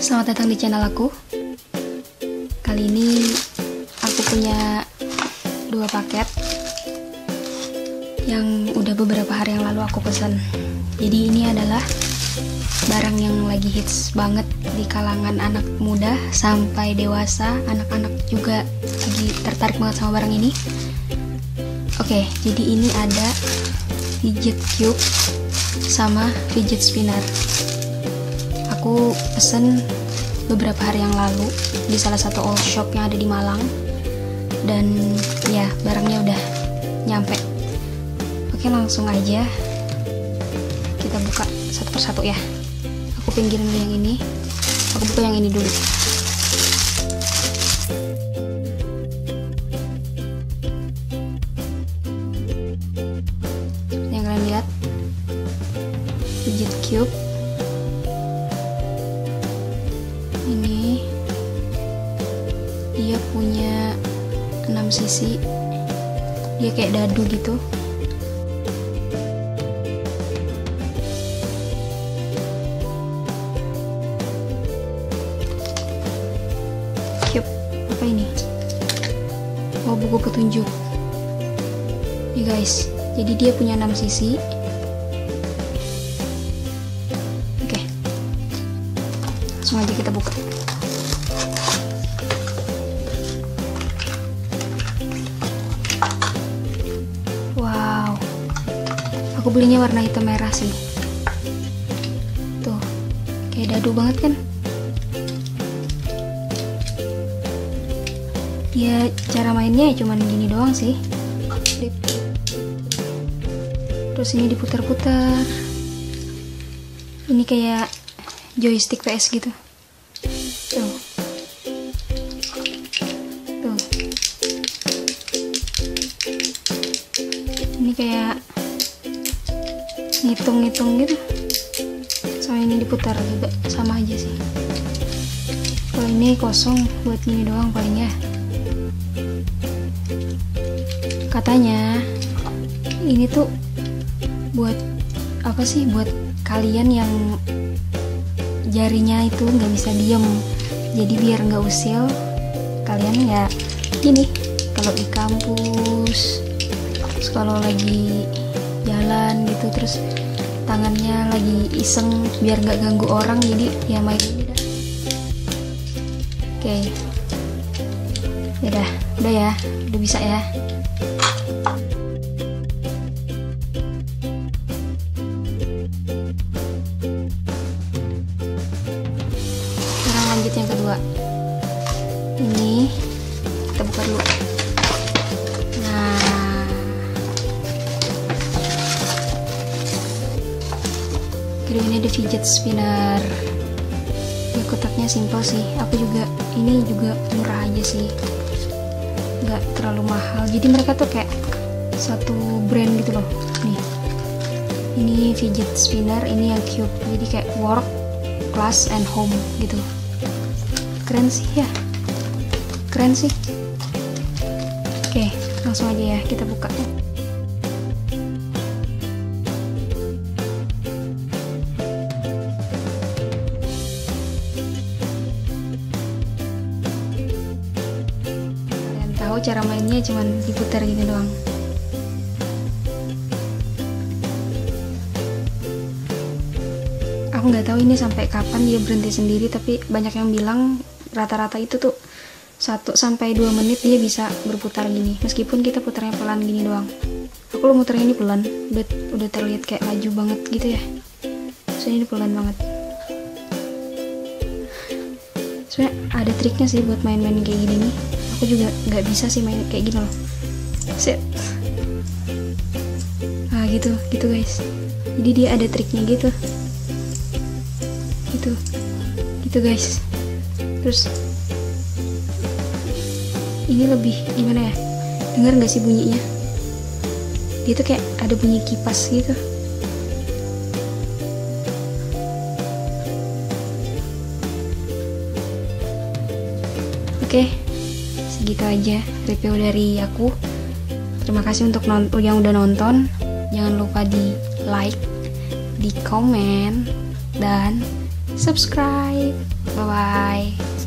Selamat datang di channel aku. Kali ini aku punya 2 paket yang udah beberapa hari yang lalu aku pesan. Jadi ini adalah barang yang lagi hits banget di kalangan anak muda sampai dewasa. Anak-anak juga lagi tertarik banget sama barang ini. Oke, jadi ini ada fidget cube sama fidget spinner. Aku pesen beberapa hari yang lalu di salah satu all shop yang ada di Malang, dan ya barangnya udah nyampe. Oke, langsung aja kita buka satu persatu ya. Aku pinggirin dulu yang ini, aku buka yang ini dulu. Yang kalian lihat, fidget cube ini dia punya 6 sisi, dia kayak dadu gitu. Cube apa ini? Oh, buku petunjuk nih guys. Jadi dia punya 6 sisi. Oke, langsung aja kita buka. Wow, aku belinya warna hitam merah sih. Tuh, kayak dadu banget kan? Ya, cara mainnya cuman gini doang sih. Terus ini diputar-putar. Ini kayak joystick PS gitu. Tuh. Tuh. Ini kayak ngitung-ngitung gitu. Soalnya ini diputar juga, sama aja sih. Kalau ini kosong buat gini doang paling ya. Katanya ini tuh buat apa sih? Buat kalian yang jarinya itu nggak bisa diem, jadi biar nggak usil, kalian ya gini kalau di kampus, terus kalau lagi jalan gitu, terus tangannya lagi iseng biar nggak ganggu orang, jadi ya main ini dah. Oke, udah ya, udah bisa ya. Lanjut yang kedua, ini kita buka dulu. Nah, kedua ini ada fidget spinner. Ya, kotaknya simple sih. Aku juga ini juga murah aja sih, nggak terlalu mahal. Jadi mereka tuh kayak satu brand gitu loh. Nih, ini fidget spinner, ini yang cube. Jadi kayak work, class, and home gitu. Keren sih ya, keren sih. Oke, langsung aja ya kita buka. Kalian tahu cara mainnya cuman diputar gini doang. Aku nggak tahu ini sampai kapan dia berhenti sendiri, tapi banyak yang bilang rata-rata itu tuh 1-2 menit dia bisa berputar gini, meskipun kita putarnya pelan gini doang. Aku lo muternya ini pelan, udah terlihat kayak laju banget gitu ya. So ini pelan banget. Sebenarnya ada triknya sih buat main-main kayak gini nih. Aku juga nggak bisa sih main kayak gini loh. Set. Nah gitu guys. Jadi dia ada triknya gitu guys. Terus ini lebih gimana ya, dengar nggak sih bunyinya? Dia tuh kayak ada bunyi kipas gitu. Oke, segitu aja review dari aku. Terima kasih untuk yang udah nonton. Jangan lupa di like, di komen, dan subscribe. Bye bye.